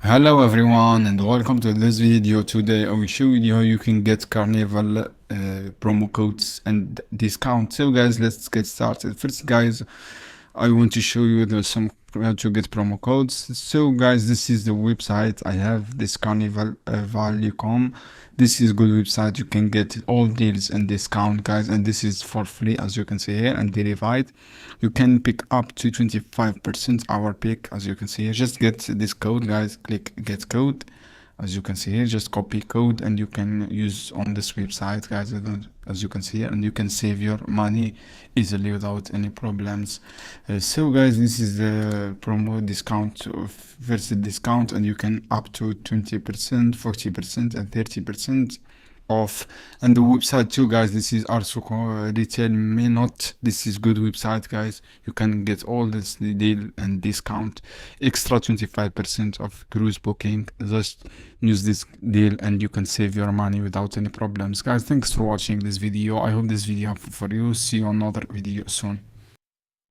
Hello everyone and welcome to this video. Today I will show you how you can get Carnival promo codes and discounts. So guys, let's get started. First guys, I want to show you some how to get promo codes. So guys, this is the website. I have this Carnival Value.com. This is good website. You can get all deals and discount guys, and this is for free as you can see here, and derived. You can pick up to 25% our pick as you can see here. Just get this code guys, click get code. As you can see here, just copy code and you can use on this website guys, as you can see here, and you can save your money easily without any problems. So guys, this is the promo discount versus discount, and you can up to 20%, 40% and 30% off. And the website too guys, this is also retail may not, this is good website guys. You can get all this deal and discount, extra 25% of cruise booking. Just use this deal and you can save your money without any problems guys. Thanks for watching this video. I hope this video helpful for you. See you on another video soon.